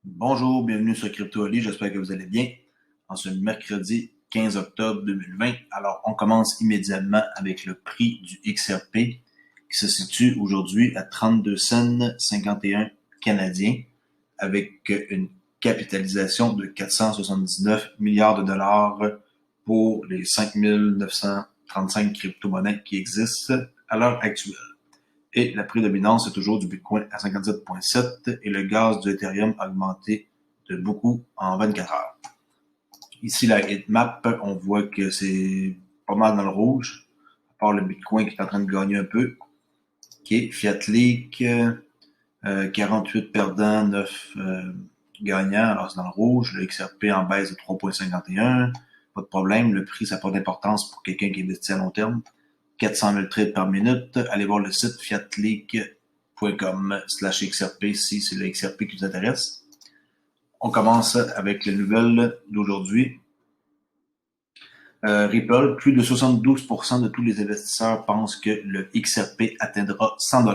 Bonjour, bienvenue sur CryptoOli, j'espère que vous allez bien. En ce mercredi 15 octobre 2020, alors on commence immédiatement avec le prix du XRP qui se situe aujourd'hui à 32 cents 51 canadiens avec une capitalisation de 479 milliards de dollars pour les 5935 crypto-monnaies qui existent à l'heure actuelle. Et la prédominance est toujours du Bitcoin à 57,7 et le gaz du Ethereum a augmenté de beaucoup en 24 heures. Ici, la heatmap, on voit que c'est pas mal dans le rouge, à part le Bitcoin qui est en train de gagner un peu. OK, Fiat Leak, 48 perdants, 9 gagnants, alors c'est dans le rouge. Le XRP en baisse de 3,51. Pas de problème, le prix, ça n'a pas d'importance pour quelqu'un qui investit à long terme. 400 000 trades par minute. Allez voir le site fiatleak.com/XRP si c'est le XRP qui vous intéresse. On commence avec les nouvelles d'aujourd'hui. Ripple, plus de 72% de tous les investisseurs pensent que le XRP atteindra 100 $.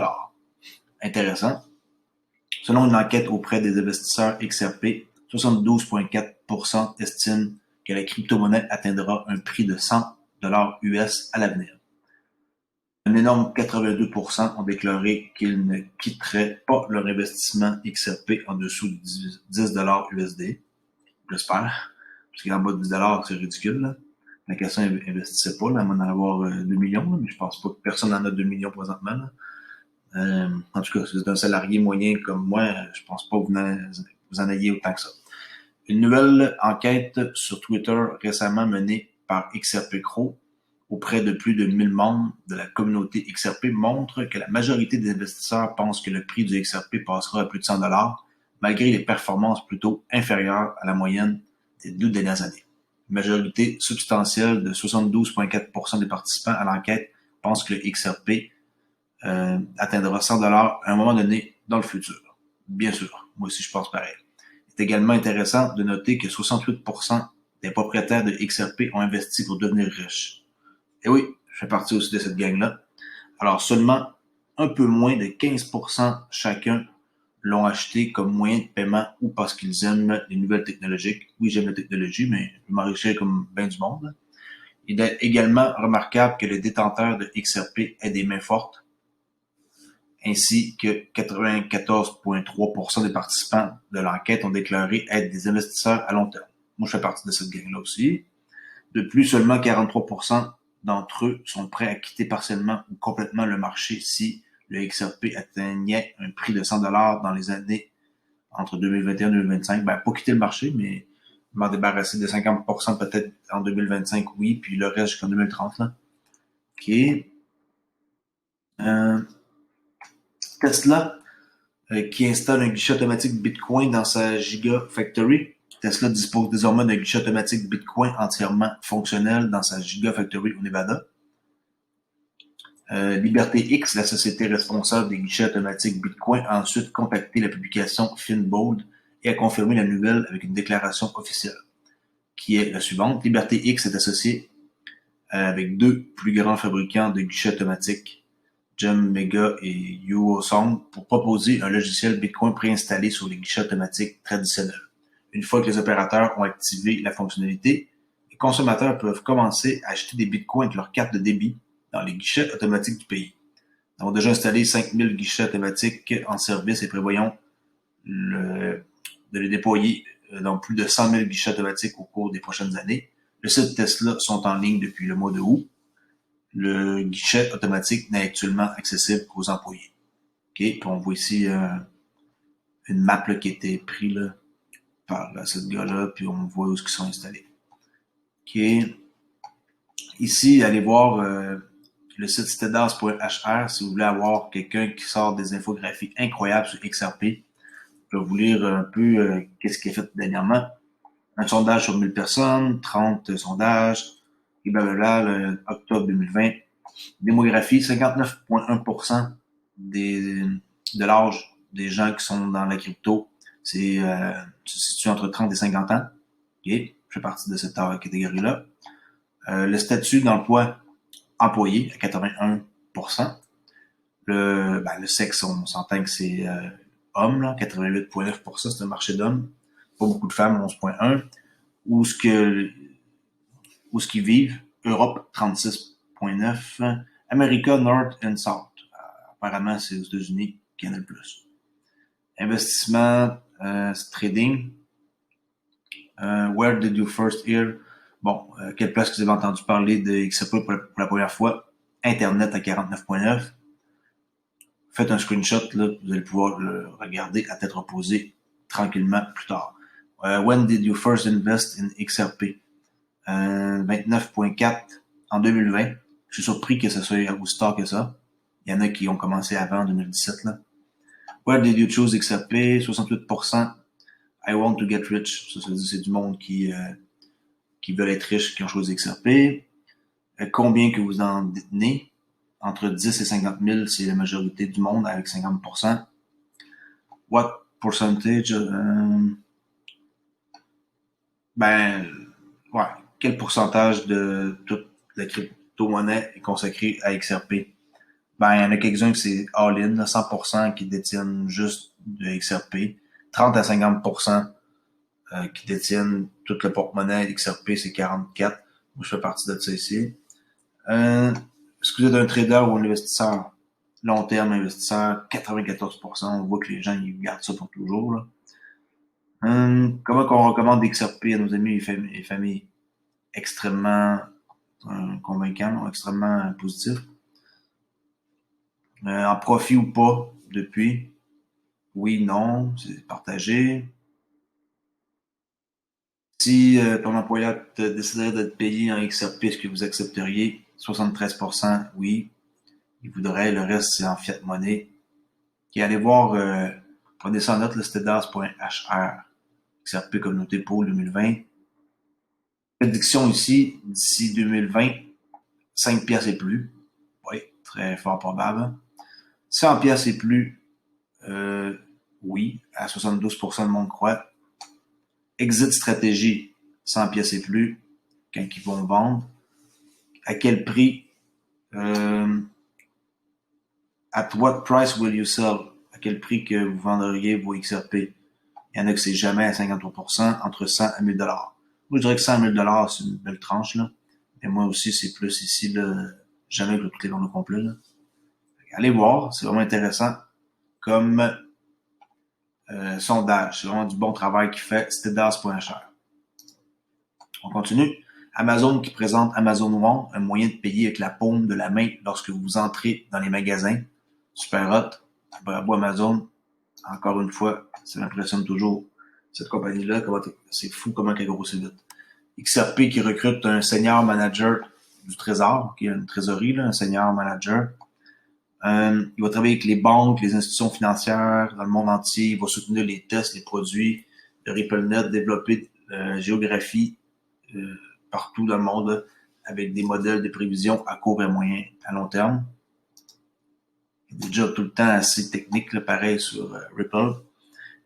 Intéressant. Selon une enquête auprès des investisseurs XRP, 72,4% estiment que la crypto-monnaie atteindra un prix de 100 $ US à l'avenir. Un énorme 82% ont déclaré qu'ils ne quitteraient pas leur investissement XRP en dessous de 10 $ USD. J'espère. Parce qu'en bas de 10 $, c'est ridicule. Là. La question investissait pas, là, à m'en avoir 2 millions, là, mais je pense pas que personne n'en a 2 millions présentement. En tout cas, si vous êtes un salarié moyen comme moi, je pense pas que vous en ayez autant que ça. Une nouvelle enquête sur Twitter récemment menée par XRP Crow auprès de plus de 1000 membres de la communauté XRP montre que la majorité des investisseurs pensent que le prix du XRP passera à plus de 100 $, malgré les performances plutôt inférieures à la moyenne des 2 dernières années. Une majorité substantielle de 72,4% des participants à l'enquête pensent que le XRP atteindra 100 $ à un moment donné dans le futur. Bien sûr, moi aussi je pense pareil. C'est également intéressant de noter que 68% des propriétaires de XRP ont investi pour devenir riches. Et oui, je fais partie aussi de cette gang-là. Alors seulement un peu moins de 15% chacun l'ont acheté comme moyen de paiement ou parce qu'ils aiment les nouvelles technologies. Oui, j'aime la technologie, mais je m'enrichirais comme bien du monde. Il est également remarquable que les détenteurs de XRP aient des mains fortes, ainsi que 94,3% des participants de l'enquête ont déclaré être des investisseurs à long terme. Moi, je fais partie de cette gang-là aussi. De plus, seulement 43% d'entre eux sont prêts à quitter partiellement ou complètement le marché si le XRP atteignait un prix de 100 $ dans les années entre 2021 et 2025. Ben, pas quitter le marché, mais m'en débarrasser de 50% peut-être en 2025, oui, puis le reste jusqu'en 2030. Là. OK. Euh, Tesla, qui installe un guichet automatique Bitcoin dans sa Gigafactory. Tesla dispose désormais d'un guichet automatique Bitcoin entièrement fonctionnel dans sa Gigafactory au Nevada. Liberté X, la société responsable des guichets automatiques Bitcoin, a ensuite contacté la publication Finbold et a confirmé la nouvelle avec une déclaration officielle, qui est la suivante. Liberté X est associée avec deux plus grands fabricants de guichets automatiques, Gem Mega et Yuosong, pour proposer un logiciel Bitcoin préinstallé sur les guichets automatiques traditionnels. Une fois que les opérateurs ont activé la fonctionnalité, les consommateurs peuvent commencer à acheter des Bitcoins avec leur carte de débit dans les guichets automatiques du pays. Nous avons déjà installé 5000 guichets automatiques en service et prévoyons de les déployer dans plus de 100 000 guichets automatiques au cours des prochaines années. Le site Tesla sont en ligne depuis le mois de août. Le guichet automatique n'est actuellement accessible qu'aux employés. OK, puis on voit ici une map là, qui a été prise là, par ce gars-là, puis on voit où ils sont installés. OK. Ici, allez voir le site stedas.hr si vous voulez avoir quelqu'un qui sort des infographies incroyables sur XRP. Je vais vous lire un peu qu'est-ce qui est fait dernièrement. Un sondage sur 1000 personnes, 30 sondages, et blablabla, octobre 2020. Démographie, 59,1% de l'âge des gens qui sont dans la crypto, c'est se situe entre 30 et 50 ans. Okay. Je fais partie de cette catégorie-là. Le statut d'emploi employé à 81%. Le sexe, on s'entend que c'est hommes, là, 88,9%, c'est un marché d'hommes. Pas beaucoup de femmes, 11,1%. Où ce qu'ils vivent, Europe, 36,9%. America, North and South. Apparemment, c'est aux États-Unis qu'il y en a le plus. Investissement, trading. Where did you first hear? Bon, quelle place que vous avez entendu parler de XRP pour la première fois? Internet à 49,9. Faites un screenshot, là, vous allez pouvoir le regarder à tête reposée tranquillement plus tard. When did you first invest in XRP? 29,4 en 2020. Je suis surpris que ça soit aussi tard que ça. Il y en a qui ont commencé avant, en 2017. Là. Where did you choose XRP? 68%. I want to get rich. Ça veut dire c'est du monde qui veulent être riches, qui ont choisi XRP. Combien que vous en détenez? Entre 10 et 50 000, c'est la majorité du monde avec 50%. What percentage? Ouais. Quel pourcentage de toute la crypto-monnaie est consacré à XRP? Il y en a quelques-uns qui c'est all-in, 100% qui détiennent juste de XRP. 30 à 50% qui détiennent toute le porte-monnaie XRP, c'est 44. Moi, je fais partie de ça ici. Est-ce que vous êtes un trader ou un investisseur? Long terme, investisseur, 94%. On voit que les gens, ils gardent ça pour toujours. Là. Comment qu'on recommande XRP à nos amis et familles? Extrêmement convaincant, extrêmement positif. En profit ou pas, depuis? Oui, non, c'est partagé. Si ton employeur déciderait de te payer en XRP, est-ce que vous accepteriez? 73%, oui. Il voudrait, le reste, c'est en fiat monnaie. Et allez voir, prenez ça en note, le stedas.hr, XRP Communauté Pôle 2020. Prédiction ici, d'ici 2020, 5 piastres et plus. Oui, très fort probable. 100 piastres et plus, oui, à 72% de monde croit. Exit stratégie, 100 piastres et plus, quand ils vont vendre. À quel prix? At what price will you sell? À quel prix que vous vendriez vos XRP? Il y en a que c'est jamais à 53%, entre 100 à 1000 $. Moi, je dirais que 100 000 $, c'est une belle tranche, là. Et moi aussi, c'est plus ici, là, jamais que toutes les ventes au complet, là. Allez voir, c'est vraiment intéressant comme sondage. C'est vraiment du bon travail qu'il fait, stedas.hr. On continue. Amazon qui présente Amazon One, un moyen de payer avec la paume de la main lorsque vous entrez dans les magasins. Super hot. Bravo Amazon. Encore une fois, ça m'impressionne toujours. Cette compagnie-là, c'est fou comment elle grossit vite. XRP qui recrute un senior manager du Trésor, qui est une trésorerie, là, un senior manager. Il va travailler avec les banques, les institutions financières dans le monde entier. Il va soutenir les tests, les produits de RippleNet, développer la géographie partout dans le monde là, avec des modèles de prévision à court et moyen, à long terme. Il y a des jobs tout le temps assez techniques, là, pareil sur Ripple.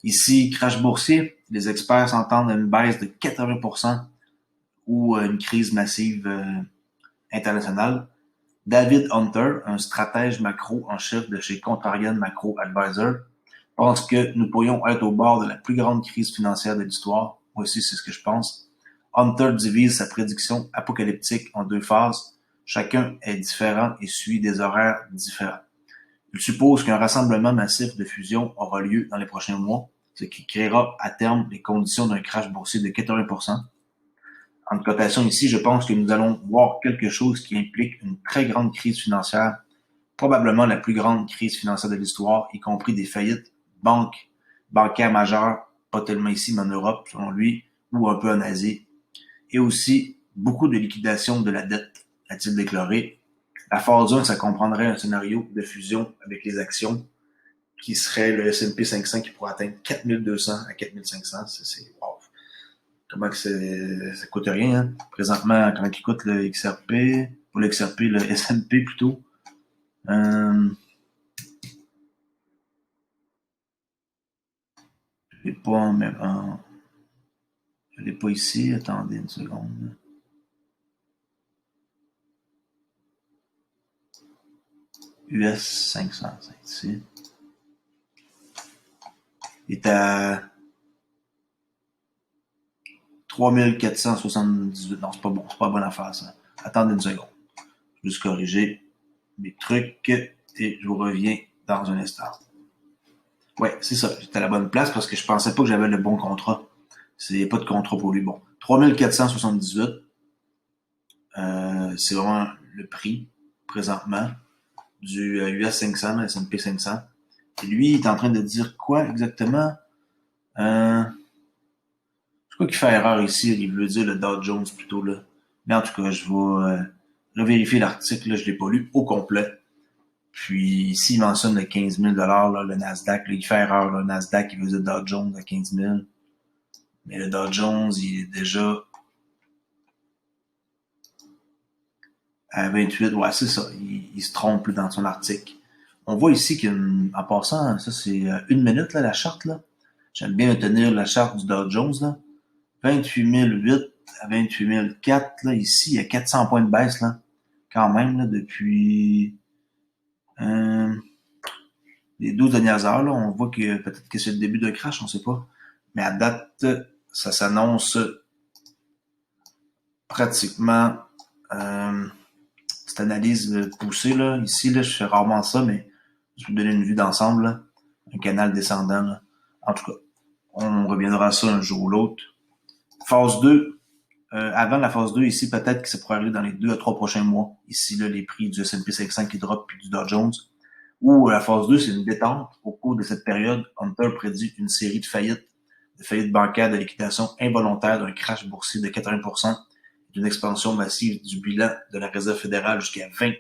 Ici, crash boursier, les experts s'entendent à une baisse de 80% ou une crise massive internationale. David Hunter, un stratège macro en chef de chez Contrarian Macro Advisor, pense que nous pourrions être au bord de la plus grande crise financière de l'histoire. Moi aussi, c'est ce que je pense. Hunter divise sa prédiction apocalyptique en 2 phases. Chacun est différent et suit des horaires différents. Il suppose qu'un rassemblement massif de fusion aura lieu dans les prochains mois, ce qui créera à terme les conditions d'un crash boursier de 80%. En cotation ici, je pense que nous allons voir quelque chose qui implique une très grande crise financière, probablement la plus grande crise financière de l'histoire, y compris des faillites bancaires majeures, pas tellement ici, mais en Europe, selon lui, ou un peu en Asie, et aussi beaucoup de liquidation de la dette, a-t-il déclaré. La phase 1, ça comprendrait un scénario de fusion avec les actions, qui serait le S&P 500 qui pourrait atteindre 4200 à 4500. C'est wow. Comment que ça coûte rien, hein? Présentement, comment il coûte le XRP? Pour le XRP, le S&P plutôt. Je l'ai pas je l'ai pas ici. Attendez une seconde. US 500, c'est ici. Il est à 3478. Non, c'est pas bon. C'est pas la bonne affaire, ça. Attendez une seconde. Je vais juste corriger mes trucs et je vous reviens dans un instant. Ouais, c'est ça. J'étais à la bonne place parce que je pensais pas que j'avais le bon contrat. Il n'y a pas de contrat pour lui. Bon, 3478. C'est vraiment le prix présentement du US 500, S&P 500. Et lui, il est en train de dire quoi exactement? Je crois qu'il fait erreur ici. Il veut dire le Dow Jones plutôt là. Mais en tout cas, je vais revérifier l'article. Là, je l'ai pas lu au complet. Puis ici, il mentionne le 15 000 là, le Nasdaq. Là, il fait erreur. Là, le Nasdaq, il veut dire Dow Jones à 15 000. Mais le Dow Jones, il est déjà à 28. Ouais, c'est ça. Il se trompe là, dans son article. On voit ici qu'en passant, ça c'est une minute là, la charte. Là. J'aime bien tenir la charte du Dow Jones. Là. 28 008 à 28 004. Là, ici, il y a 400 points de baisse là, quand même là, depuis les 12 dernières heures. Là, on voit que peut-être que c'est le début d'un crash, on ne sait pas. Mais à date, ça s'annonce pratiquement cette analyse poussée. Là. Ici, là, je fais rarement ça, mais je vais vous donner une vue d'ensemble. Là. Un canal descendant. Là. En tout cas, on reviendra à ça un jour ou l'autre. Phase 2. Avant la phase 2, ici, peut-être que ça pourrait arriver dans les 2 à 3 prochains mois. Ici, là, les prix du S&P 500 qui drop puis du Dow Jones. Ou la phase 2, c'est une détente. Au cours de cette période, Hunter prédit une série de faillites bancaires, de liquidation involontaire, d'un crash boursier de 80%, d'une expansion massive du bilan de la Réserve fédérale jusqu'à 20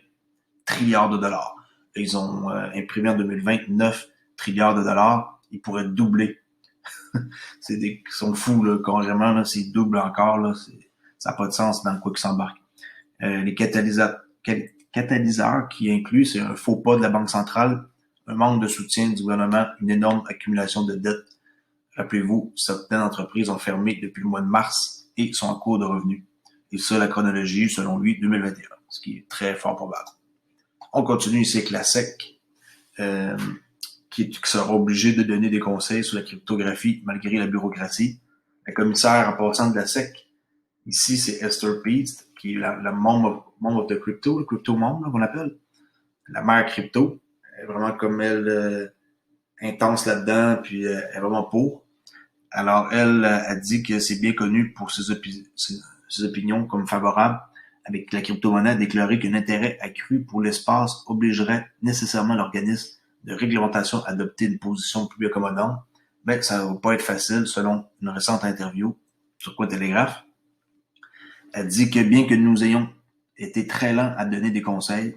trilliards de dollars. Ils ont imprimé en 2020 9 trilliards de dollars. Ils pourraient doubler. Ils sont fous, là, carrément, là, s'ils doublent encore, là, ça n'a pas de sens dans quoi qu'ils s'embarquent. Les catalyseurs qui incluent, c'est un faux pas de la Banque centrale, un manque de soutien du gouvernement, une énorme accumulation de dettes. Rappelez-vous, certaines entreprises ont fermé depuis le mois de mars et sont en cours de revenus. Et ça, la chronologie, selon lui, 2021, ce qui est très fort probable. On continue ici avec la SEC, qui sera obligée de donner des conseils sur la cryptographie malgré la bureaucratie. La commissaire en passant de la SEC, ici, c'est Esther Pease, qui est la mom of the crypto, le crypto mom, qu'on appelle. La mère crypto. Elle est vraiment comme elle, intense là-dedans, puis elle est vraiment pour. Alors, elle a dit que c'est bien connu pour ses opinions comme favorables, avec la crypto-monnaie, a déclaré qu'un intérêt accru pour l'espace obligerait nécessairement l'organisme de réglementation à adopter une position plus accommodante. Mais ça ne va pas être facile, selon une récente interview sur Cointelegraph. Elle dit que bien que nous ayons été très lents à donner des conseils,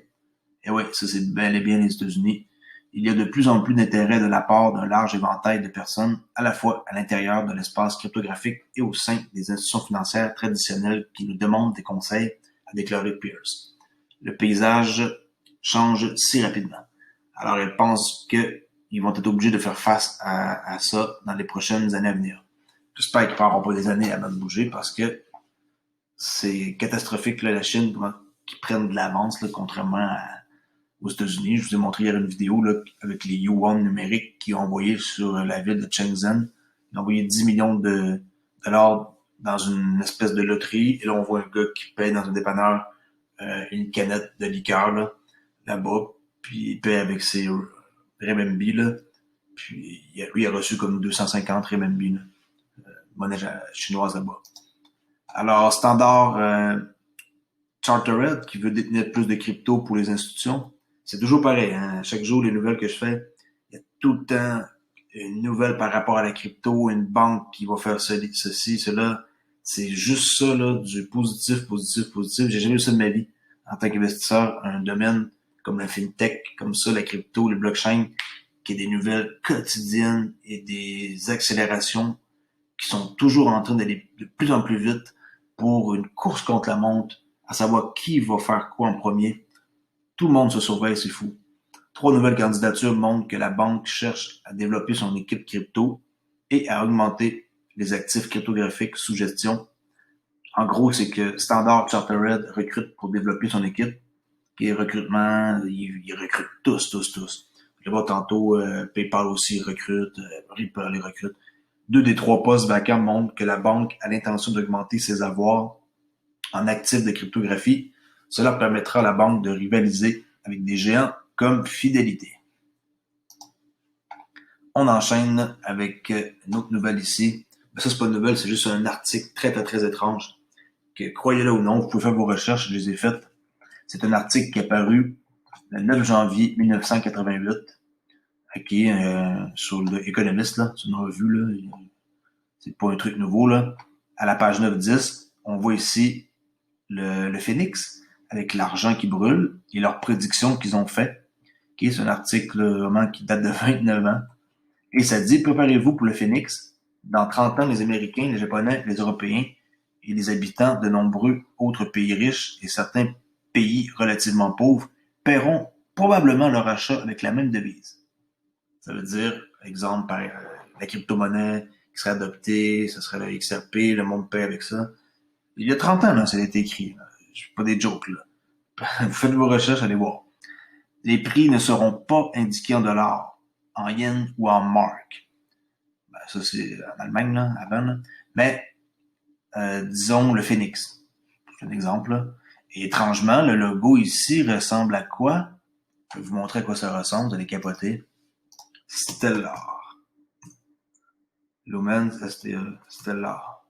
et oui, ça c'est bel et bien les États-Unis, il y a de plus en plus d'intérêt de la part d'un large éventail de personnes, à la fois à l'intérieur de l'espace cryptographique et au sein des institutions financières traditionnelles qui nous demandent des conseils, a déclaré Pierce. Le paysage change si rapidement. Alors elle pense qu'ils vont être obligés de faire face à ça dans les prochaines années à venir. J'espère qu'ils ne prendront pas des années à même bouger parce que c'est catastrophique, là, la Chine, qui prennent de l'avance, là, contrairement aux États-Unis. Je vous ai montré hier une vidéo là, avec les yuan numériques qui ont envoyé sur la ville de Shenzhen. Ils ont envoyé 10 millions de dollars dans une espèce de loterie. Et là, on voit un gars qui paye dans un dépanneur une canette de liqueur là-bas. Puis il paye avec ses renminbi. Là. Puis lui, il a reçu comme 250 renminbi. Monnaie chinoise là-bas. Alors, Standard Chartered, qui veut détenir plus de crypto pour les institutions, c'est toujours pareil. Hein? Chaque jour, les nouvelles que je fais, il y a tout le temps une nouvelle par rapport à la crypto, une banque qui va faire ceci, cela. C'est juste ça, là, du positif, positif, positif. J'ai jamais vu ça de ma vie en tant qu'investisseur. Un domaine comme la fintech, comme ça, la crypto, le blockchain, qui a des nouvelles quotidiennes et des accélérations qui sont toujours en train d'aller de plus en plus vite pour une course contre la montre, à savoir qui va faire quoi en premier. Tout le monde se surveille, c'est fou. 3 nouvelles candidatures montrent que la banque cherche à développer son équipe crypto et à augmenter les actifs cryptographiques sous gestion. En gros, c'est que Standard Chartered recrute pour développer son équipe. Et recrutement, ils recrutent tous. Je vais voir tantôt, PayPal aussi recrute, Ripple les recrute. 2 des 3 postes vacants montrent que la banque a l'intention d'augmenter ses avoirs en actifs de cryptographie. Cela permettra à la banque de rivaliser avec des géants comme Fidelity. On enchaîne avec une autre nouvelle ici. Ça, c'est pas une nouvelle, c'est juste un article très, très, très étrange. Que, croyez-le ou non, vous pouvez faire vos recherches, je les ai faites. C'est un article qui est paru le 9 janvier 1988, qui sur le Economist, là, c'est une revue, là. C'est pas un truc nouveau, là. À la page 9-10, on voit ici le Phoenix avec l'argent qui brûle et leurs prédictions qu'ils ont fait. Okay, c'est un article vraiment qui date de 29 ans. Et ça dit, préparez-vous pour le Phoenix. Dans 30 ans, les Américains, les Japonais, les Européens et les habitants de nombreux autres pays riches et certains pays relativement pauvres paieront probablement leur achat avec la même devise. Ça veut dire, exemple, par la crypto-monnaie qui serait adoptée, ce serait le XRP, le monde paie avec ça. Il y a 30 ans, là, ça a été écrit. Je fais pas des jokes, là. Vous faites vos recherches, allez voir. Les prix ne seront pas indiqués en dollars, en yens ou en mark. Ben, ça, c'est en Allemagne, là, avant, là. Mais, disons, le Phoenix. C'est un exemple, là. Et étrangement, le logo ici ressemble à quoi? Je vais vous montrer à quoi ça ressemble, vous allez capoter. Stellar. Lumens Stellar.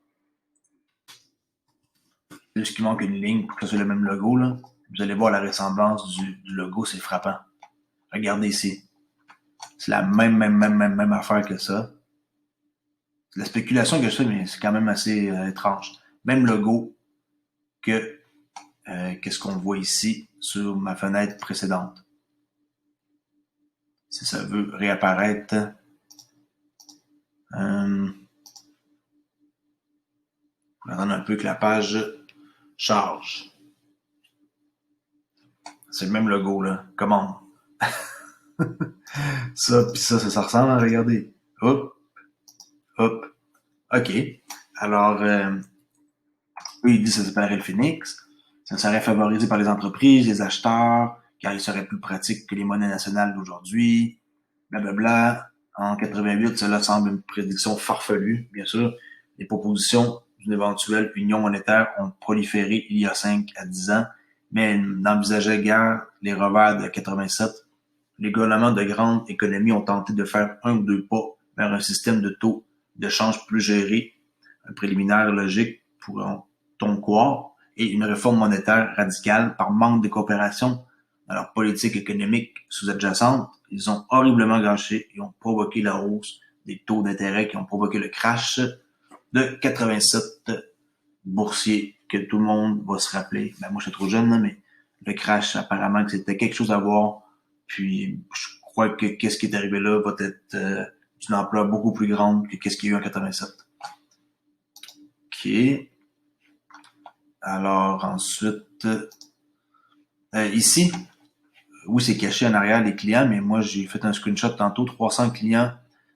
Juste qu'il manque une ligne pour que ce soit le même logo, là. Vous allez voir la ressemblance du logo, c'est frappant. Regardez ici. C'est la même affaire que ça. C'est la spéculation que je fais, mais c'est quand même assez étrange. Même logo que qu'est-ce qu'on voit ici sur ma fenêtre précédente. Si ça veut réapparaître. On va attendre un peu que la page charge. C'est le même logo, là. Comment? Ça, puis ça ressemble, regardez. Hop, hop. OK. Alors, eux, ils disent que ça séparait le Phoenix. Ça serait favorisé par les entreprises, les acheteurs, car il serait plus pratique que les monnaies nationales d'aujourd'hui. Blablabla. En 88, cela semble une prédiction farfelue, bien sûr. Les propositions d'une éventuelle union monétaire ont proliféré il y a 5 à 10 ans, mais n'envisageaient guère les revers de 87. Les gouvernements de grandes économies ont tenté de faire un ou deux pas vers un système de taux de change plus géré, un préliminaire logique pourrait-on croire, et une réforme monétaire radicale par manque de coopération dans leur politique économique sous-adjacente. Ils ont horriblement gâché et ont provoqué la hausse des taux d'intérêt qui ont provoqué le crash de 87 boursiers que tout le monde va se rappeler. Ben, moi, je suis trop jeune, là, mais le crash, apparemment, que c'était quelque chose à voir. Puis, je crois que qu'est-ce qui est arrivé là va être d'une ampleur beaucoup plus grande que qu'est-ce qu'il y a eu en 87. OK. Alors, ensuite, ici, oui, c'est caché en arrière les clients, mais moi, j'ai fait un screenshot tantôt, 300 clients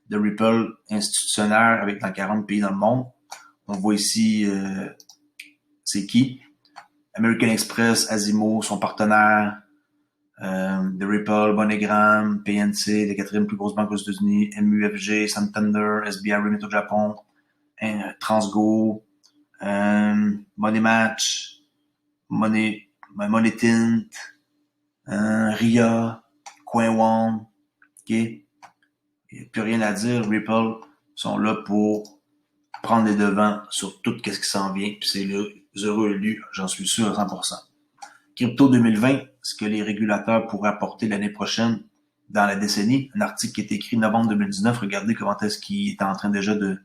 de Ripple institutionnaires avec dans 40 pays dans le monde. On voit ici, c'est qui? American Express, Asimo, son partenaire, de Ripple, MoneyGram, PNC, la quatrième plus grosse banque aux États-Unis, MUFG, Santander, SBI Remit au Japon, Transgo, Money Match, Money Tint, RIA, CoinOne, ok? Il n'y a plus rien à dire. Ripple sont là pour prendre les devants sur tout ce qui s'en vient, puis c'est les heureux élus, j'en suis sûr à 100%. Crypto 2020, ce que les régulateurs pourraient apporter l'année prochaine dans la décennie. Un article qui est écrit novembre 2019. Regardez comment est-ce qu'il est en train déjà de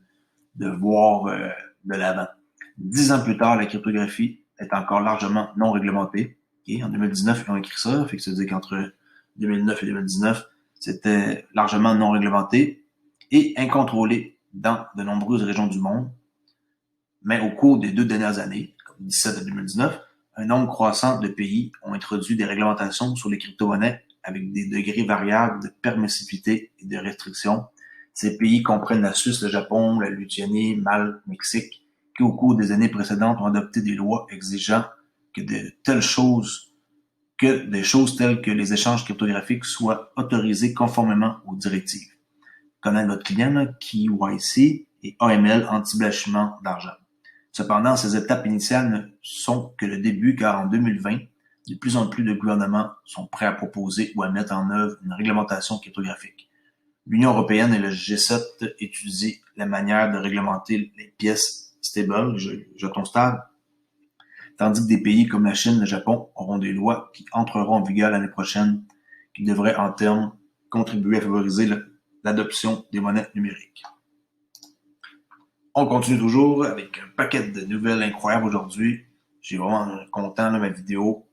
voir de l'avant. 10 ans plus tard, la cryptographie est encore largement non réglementée. Okay? En 2019, ils ont écrit ça. Fait que ça veut dire qu'entre 2009 et 2019, c'était largement non réglementé et incontrôlé dans de nombreuses régions du monde. Mais au cours des 2 dernières années, comme 2017 à 2019, un nombre croissant de pays ont introduit des réglementations sur les crypto-monnaies avec des degrés variables de permissivité et de restriction. Ces pays comprennent la Suisse, le Japon, la Lituanie, Malte, Mexique, qui au cours des années précédentes ont adopté des lois exigeant que de telles choses que des choses telles que les échanges cryptographiques soient autorisés conformément aux directives. Connaître votre client, là, KYC et AML, anti-blanchiment d'argent. Cependant, ces étapes initiales ne sont que le début, car en 2020, de plus en plus de gouvernements sont prêts à proposer ou à mettre en œuvre une réglementation cryptographique. L'Union européenne et le G7 étudient la manière de réglementer les pièces stables, jetons stables, tandis que des pays comme la Chine et le Japon auront des lois qui entreront en vigueur l'année prochaine, qui devraient en termes contribuer à favoriser l'adoption des monnaies numériques. On continue toujours avec un paquet de nouvelles incroyables aujourd'hui. J'ai vraiment content de ma vidéo.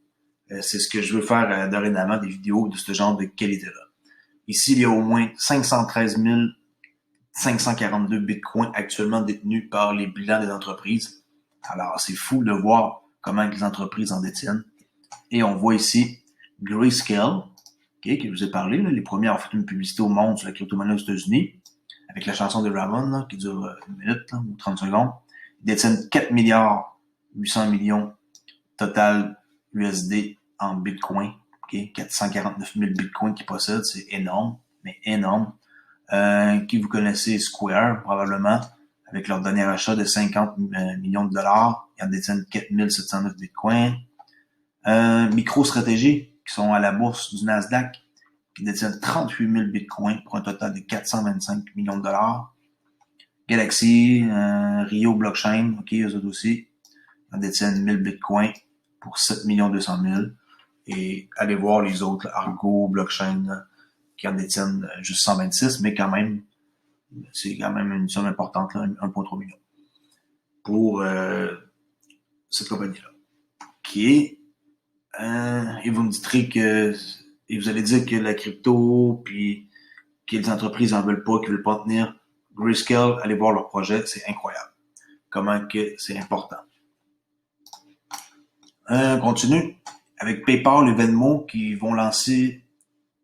C'est ce que je veux faire dorénavant, des vidéos de ce genre de qualité-là. Ici, il y a au moins 513 542 bitcoins actuellement détenus par les bilans des entreprises. Alors, c'est fou de voir comment les entreprises en détiennent. Et on voit ici Grayscale, que je vous ai parlé, là, les premiers à avoir fait une publicité au monde sur la crypto-monnaie aux États-Unis, avec la chanson de Ramon, là, qui dure 1 minute là, ou 30 secondes. Ils détiennent 4 milliards 800 millions total USD en bitcoin. 449 000 bitcoins qu'ils possèdent, c'est énorme, mais énorme. Qui vous connaissez Square, probablement, avec leur dernier achat de 50 millions de dollars. Ils en détiennent 4 709 bitcoins. MicroStrategy, qui sont à la bourse du Nasdaq, qui détiennent 38 000 bitcoins pour un total de 425 millions de dollars. Galaxy, Rio Blockchain, eux autres aussi, ils en détiennent 1000 bitcoins pour 7 200 000. Et allez voir les autres, Argo, Blockchain, qui en détiennent juste 126, mais quand même, c'est quand même une somme importante, là, 1,3 million, pour cette compagnie-là. Qui est, et vous me direz que, et vous allez dire que la crypto, puis que les entreprises en veulent pas, qu'ils veulent pas tenir. Grayscale, allez voir leur projet, c'est incroyable. Comment que c'est important. On continue avec PayPal et Venmo qui vont lancer,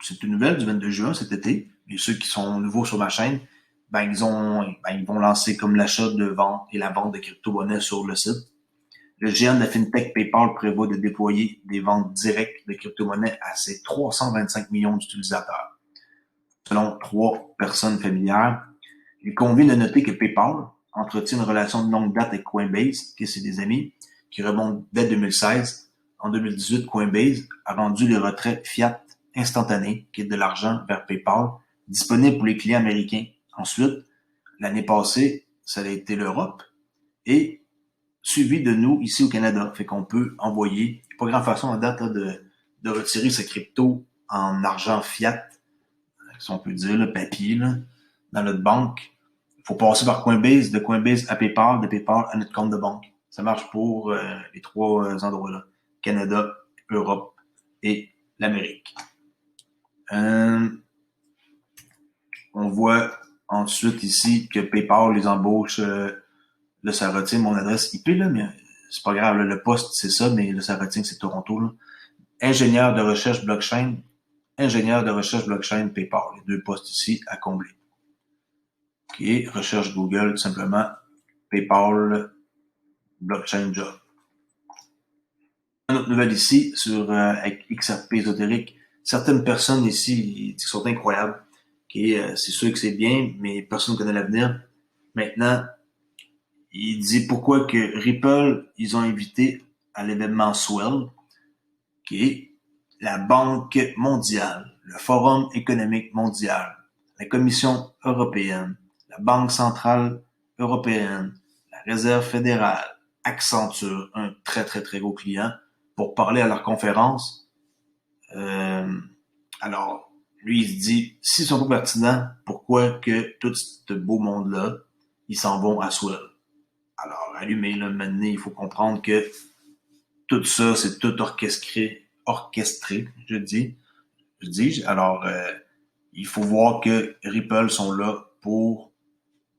c'est une nouvelle du 22 juin cet été, et ceux qui sont nouveaux sur ma chaîne, ils vont lancer comme l'achat de vente et la vente de crypto-monnaies sur le site. Le géant de la FinTech PayPal prévoit de déployer des ventes directes de crypto-monnaies à ses 325 millions d'utilisateurs. Selon 3 personnes familières, il convient de noter que PayPal entretient une relation de longue date avec Coinbase, qui c'est des amis, qui remonte dès 2016. En 2018, Coinbase a rendu les retraits fiat instantanés, qui est de l'argent vers PayPal, disponible pour les clients américains. Ensuite, l'année passée, ça a été l'Europe, et suivi de nous ici au Canada. Fait qu'on peut envoyer, pas grande façon en date là, de retirer sa crypto en argent fiat, si on peut dire, le papier, là, dans notre banque. Il faut passer par Coinbase, de Coinbase à PayPal, de PayPal à notre compte de banque. Ça marche pour les 3 endroits-là. Canada, Europe et l'Amérique. On voit ensuite ici que PayPal les embauche. Là, ça retient mon adresse IP, là, mais c'est pas grave. Là, le poste, c'est ça, mais là, ça retient que c'est Toronto. Là. Ingénieur de recherche blockchain PayPal. Les 2 postes ici à combler. OK, recherche Google, tout simplement. PayPal, blockchain job. Une autre nouvelle ici sur avec XRP ésotérique. Certaines personnes ici qui sont incroyables. C'est sûr que c'est bien, mais personne ne connaît l'avenir. Maintenant, il dit pourquoi que Ripple, ils ont invité à l'événement Swell, qui est la Banque mondiale, le Forum économique mondial, la Commission européenne, la Banque centrale européenne, la Réserve fédérale, Accenture, un très très très gros client, pour parler à leur conférence. Alors, lui, il se dit, s'ils sont pas pertinents, pourquoi que tout ce beau monde-là, ils s'en vont à Swell? Alors, allumez, là, maintenant, il faut comprendre que tout ça, c'est tout orchestré, je dis. Alors, il faut voir que Ripple sont là pour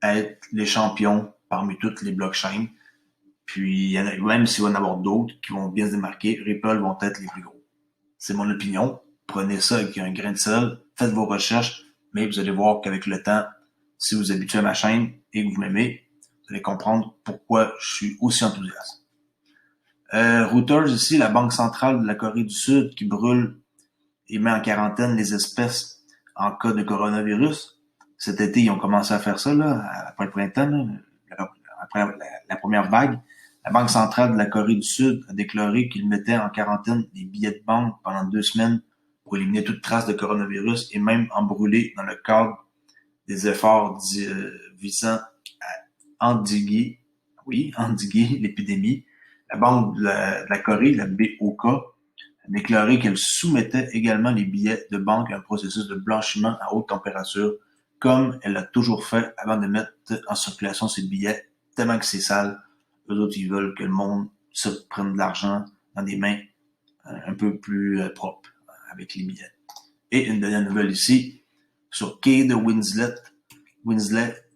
être les champions parmi toutes les blockchains. Puis, il y en a, même s'il va y en avoir d'autres qui vont bien se démarquer, Ripple vont être les plus gros. C'est mon opinion. Prenez ça avec un grain de sel, faites vos recherches, mais vous allez voir qu'avec le temps, si vous vous habituez à ma chaîne et que vous m'aimez, vous allez comprendre pourquoi je suis aussi enthousiaste. Reuters ici, la Banque centrale de la Corée du Sud qui brûle et met en quarantaine les espèces en cas de coronavirus. Cet été, ils ont commencé à faire ça, là, après le printemps, là, après la première vague. La Banque centrale de la Corée du Sud a déclaré qu'ils mettaient en quarantaine les billets de banque pendant 2 semaines pour éliminer toute trace de coronavirus et même en brûler dans le cadre des efforts visant à endiguer l'épidémie. La Banque de la Corée, la BOK, a déclaré qu'elle soumettait également les billets de banque à un processus de blanchiment à haute température, comme elle l'a toujours fait avant de mettre en circulation ces billets, tellement que c'est sale. Eux autres, ils veulent que le monde se prenne de l'argent dans des mains un peu plus propres avec les billets. Et une dernière nouvelle ici, sur Kate Winslet,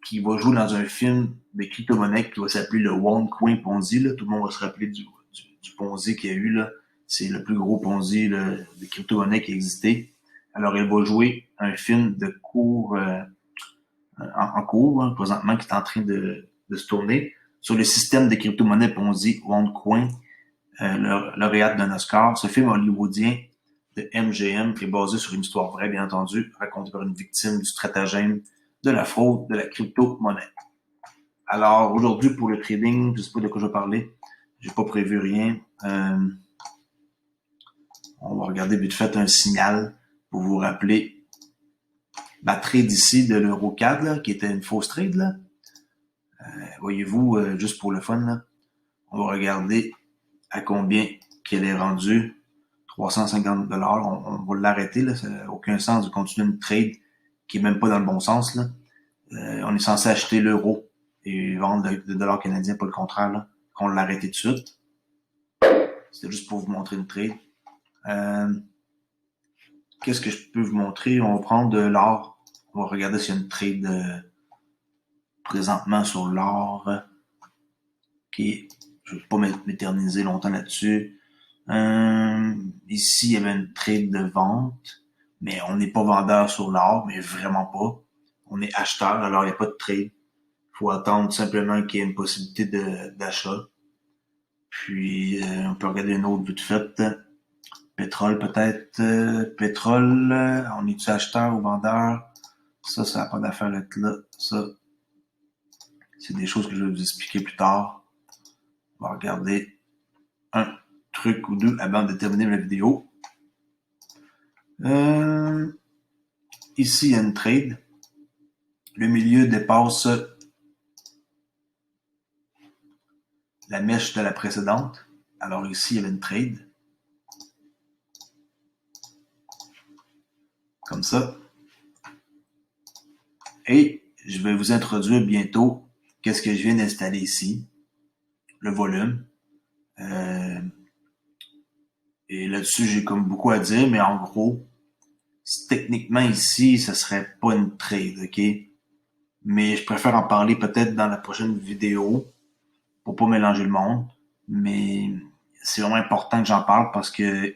qui va jouer dans un film de crypto-monnaie qui va s'appeler le OneCoin Ponzi. Là. Tout le monde va se rappeler du Ponzi qu'il y a eu. Là. C'est le plus gros Ponzi là, de crypto-monnaie qui a existé. Alors, elle va jouer un film de cours en cours, hein, présentement, qui est en train de se tourner, sur le système de crypto-monnaie Ponzi OneCoin, lauréate d'un Oscar. Ce film hollywoodien de MGM est basé sur une histoire vraie, bien entendu, racontée par une victime du stratagème de la fraude de la crypto-monnaie. Alors, aujourd'hui, pour le trading, je sais pas de quoi je vais parler. J'ai pas prévu rien. On va regarder vite fait un signal pour vous rappeler la trade ici de l'Euro CAD, là, qui était une fausse trade, là. Voyez-vous, juste pour le fun, là, on va regarder à combien qu'elle est rendue. 350$. On va l'arrêter, là. Ça n'a aucun sens de continuer une trade qui est même pas dans le bon sens, là. On est censé acheter l'euro et vendre le dollar canadien, pas le contraire, là. On l'a arrêté tout de suite. C'était juste pour vous montrer une trade. Qu'est-ce que je peux vous montrer? On va prendre de l'or. On va regarder s'il y a une trade présentement sur l'or. Ok. Je ne vais pas m'éterniser longtemps là-dessus. Ici, il y avait une trade de vente, mais on n'est pas vendeur sur l'or, mais vraiment pas. On est acheteur, alors il n'y a pas de trade. Il faut attendre simplement qu'il y ait une possibilité d'achat. Puis, on peut regarder une autre vite fait. Pétrole peut-être. Pétrole, on est-tu acheteur ou vendeur? Ça n'a pas d'affaire d'être là. Ça, c'est des choses que je vais vous expliquer plus tard. On va regarder un truc ou deux avant de terminer la vidéo. Ici, il y a une trade. Le milieu dépasse la mèche de la précédente. Alors ici, il y avait une trade. Comme ça. Et je vais vous introduire bientôt qu'est-ce que je viens d'installer ici. Le volume. Et là-dessus, j'ai comme beaucoup à dire, mais en gros, techniquement ici, ce serait pas une trade, ok? Mais je préfère en parler peut-être dans la prochaine vidéo pour pas mélanger le monde. Mais c'est vraiment important que j'en parle parce que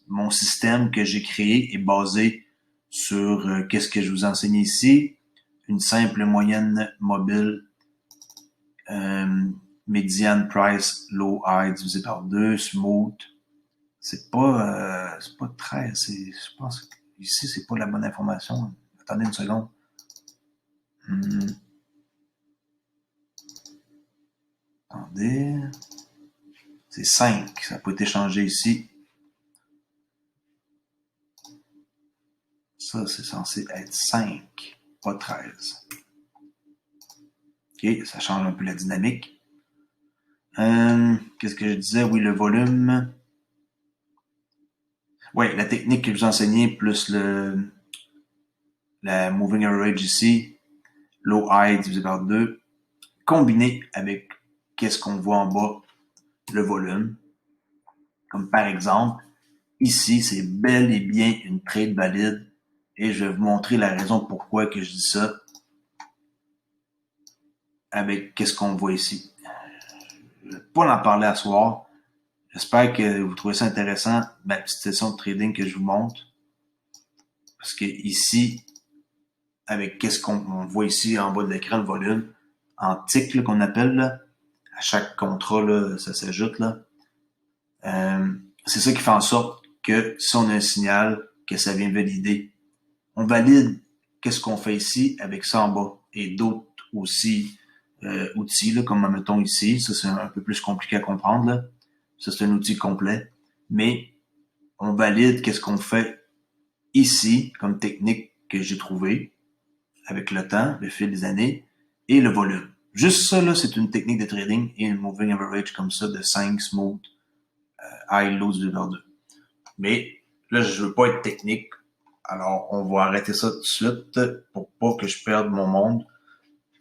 mon système que j'ai créé est basé sur qu'est-ce que je vous enseigne ici. Une simple moyenne mobile median price low high divisé par 2, smooth. C'est pas 13, je pense que ici c'est pas la bonne information. Attendez une seconde. Attendez. C'est 5, ça n'a pas été changé ici. Ça, c'est censé être 5, pas 13. Ok, ça change un peu la dynamique. Qu'est-ce que je disais? Oui, le volume. Oui, la technique que je vous enseignais, plus la moving average ici, low high divisé par 2, combiné avec qu'est-ce qu'on voit en bas, le volume. Comme par exemple, ici, c'est bel et bien une trade valide et je vais vous montrer la raison pourquoi que je dis ça avec qu'est-ce qu'on voit ici. Je ne vais pas en parler à soir. J'espère que vous trouvez ça intéressant, ma petite session de trading que je vous montre. Parce que ici, avec qu'est-ce qu'on voit ici en bas de l'écran, le volume, en tick qu'on appelle, là, à chaque contrat, là, ça s'ajoute. Là. C'est ça qui fait en sorte que si on a un signal, que ça vient valider, on valide qu'est-ce qu'on fait ici avec ça en bas. Et d'autres aussi outils, là, comme mettons ici, ça c'est un peu plus compliqué à comprendre. Là. Ça c'est un outil complet. Mais on valide qu'est-ce qu'on fait ici comme technique que j'ai trouvé avec le temps, le fil des années, et le volume. Juste ça, là, c'est une technique de trading et une moving average comme ça de 5 smooth, high, low, 2/2. Mais là, je veux pas être technique. Alors, on va arrêter ça tout de suite pour pas que je perde mon monde.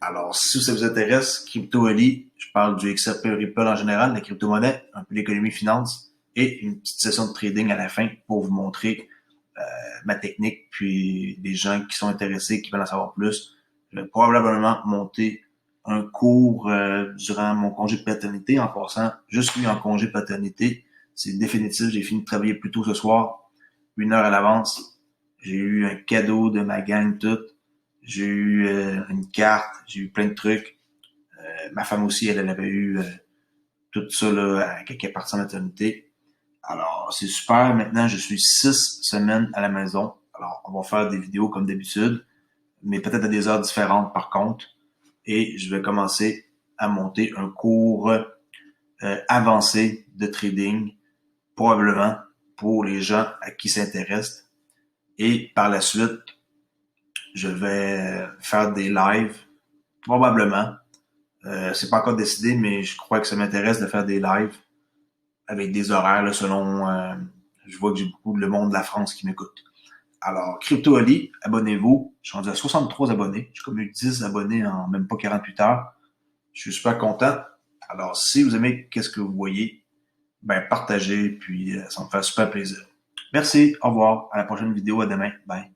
Alors, si ça vous intéresse, Crypto Ali, je parle du XRP Ripple en général, la crypto-monnaie, un peu d'économie finance et une petite session de trading à la fin pour vous montrer ma technique, puis des gens qui sont intéressés, qui veulent en savoir plus. Je vais probablement monter un cours durant mon congé de paternité. En passant, je suis en congé de paternité. C'est définitif. J'ai fini de travailler plus tôt ce soir, 1 heure à l'avance. J'ai eu un cadeau de ma gang toute. J'ai eu une carte. J'ai eu plein de trucs. Ma femme aussi, elle avait eu tout ça là, quand elle est partie en maternité. Alors, c'est super. Maintenant, je suis 6 semaines à la maison. Alors, on va faire des vidéos comme d'habitude, mais peut-être à des heures différentes par contre. Et je vais commencer à monter un cours avancé de trading, probablement pour les gens à qui ça intéresse. Et par la suite, je vais faire des lives, probablement. C'est pas encore décidé, mais je crois que ça m'intéresse de faire des lives avec des horaires là, selon... je vois que j'ai beaucoup de monde de la France qui m'écoute. Alors, Crypto Ali, abonnez-vous. Je suis rendu à 63 abonnés. J'ai comme eu 10 abonnés en même pas 48 heures. Je suis super content. Alors, si vous aimez qu'est-ce que vous voyez, ben partagez, puis ça me fait super plaisir. Merci, au revoir, à la prochaine vidéo, à demain. Bye.